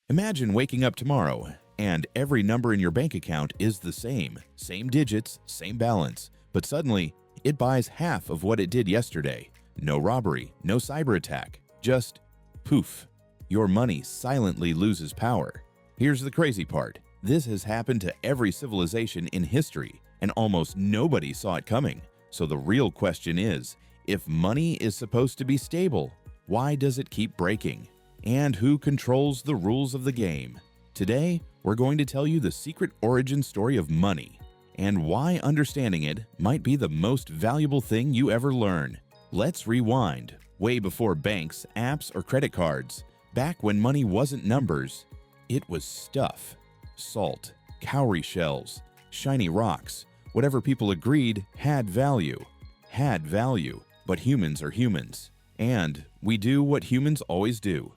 Imagine waking up tomorrow and every number in your bank account is the same digits, same balance, but suddenly it buys half of what it did yesterday. No robbery, no cyber attack, just poof. Your money silently loses power. Here's the crazy part. This has happened to every civilization in history, and almost nobody saw it coming. So the real question is, if money is supposed to be stable, why does it keep breaking? And who controls the rules of the game? Today, we're going to tell you the secret origin story of money and why understanding it might be the most valuable thing you ever learn. Let's rewind, way before banks, apps, or credit cards. Back when money wasn't numbers, it was stuff. Salt, cowrie shells, shiny rocks, whatever people agreed had value. Had value, but humans are humans. And we do what humans always do.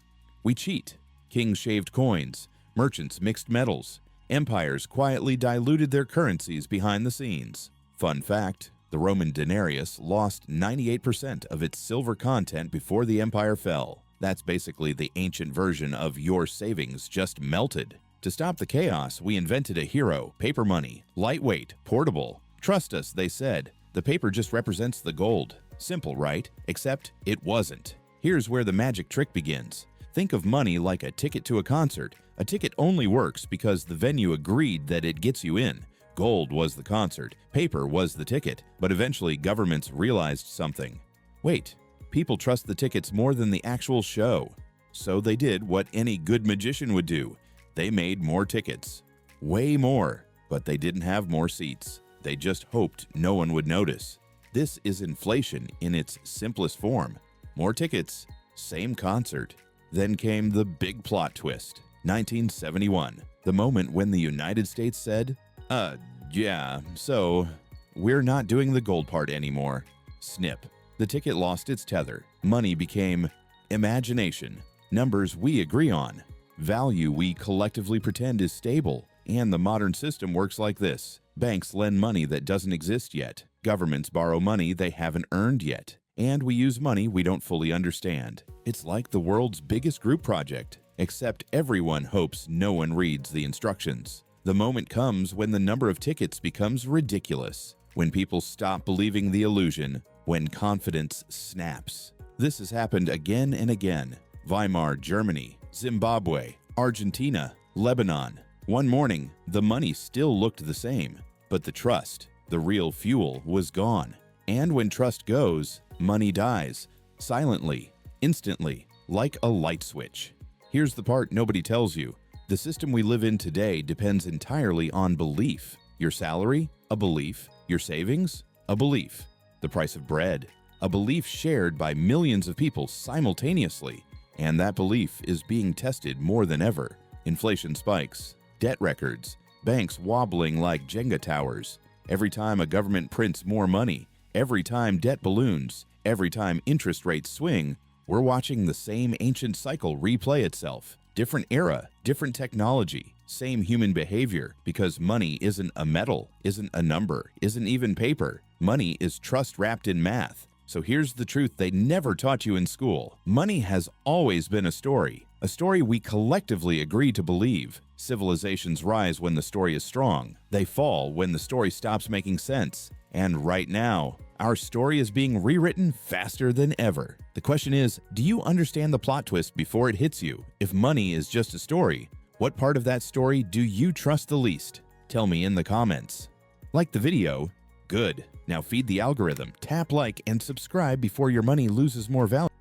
We cheat. Kings shaved coins, merchants mixed metals, empires quietly diluted their currencies behind the scenes. Fun fact, the Roman denarius lost 98% of its silver content before the empire fell. That's basically the ancient version of your savings just melted. To stop the chaos, we invented a hero, paper money, lightweight, portable. Trust us, they said. The paper just represents the gold. Simple, right? Except it wasn't. Here's where the magic trick begins. Think of money like a ticket to a concert. A ticket only works because the venue agreed that it gets you in. Gold was the concert, paper was the ticket, but eventually governments realized something. Wait, people trust the tickets more than the actual show. So they did what any good magician would do. They made more tickets. Way more, but they didn't have more seats. They just hoped no one would notice. This is inflation in its simplest form. More tickets, same concert. Then came the big plot twist. 1971, the moment when the United States said, yeah, so we're not doing the gold part anymore. Snip. The ticket lost its tether. Money became imagination, numbers we agree on, value we collectively pretend is stable. And the modern system works like this. Banks lend money that doesn't exist yet. Governments borrow money they haven't earned yet. And we use money we don't fully understand. It's like the world's biggest group project, except everyone hopes no one reads the instructions. The moment comes when the number of tickets becomes ridiculous, when people stop believing the illusion, when confidence snaps. This has happened again and again. Weimar, Germany, Zimbabwe, Argentina, Lebanon. One morning, the money still looked the same, but the trust, the real fuel, was gone. And when trust goes, money dies, silently, instantly, like a light switch. Here's the part nobody tells you. The system we live in today depends entirely on belief. Your salary? A belief. Your savings? A belief. The price of bread? A belief shared by millions of people simultaneously. And that belief is being tested more than ever. Inflation spikes. Debt records. Banks wobbling like Jenga towers. Every time a government prints more money, every time debt balloons, every time interest rates swing, we're watching the same ancient cycle replay itself. Different era, different technology, same human behavior, because money isn't a metal, isn't a number, isn't even paper. Money is trust wrapped in math. So here's the truth they never taught you in school. Money has always been a story we collectively agree to believe. Civilizations rise when the story is strong. They fall when the story stops making sense. And right now, our story is being rewritten faster than ever. The question is, do you understand the plot twist before it hits you? If money is just a story, what part of that story do you trust the least? Tell me in the comments. Like the video? Good. Now feed the algorithm, tap like, and subscribe before your money loses more value.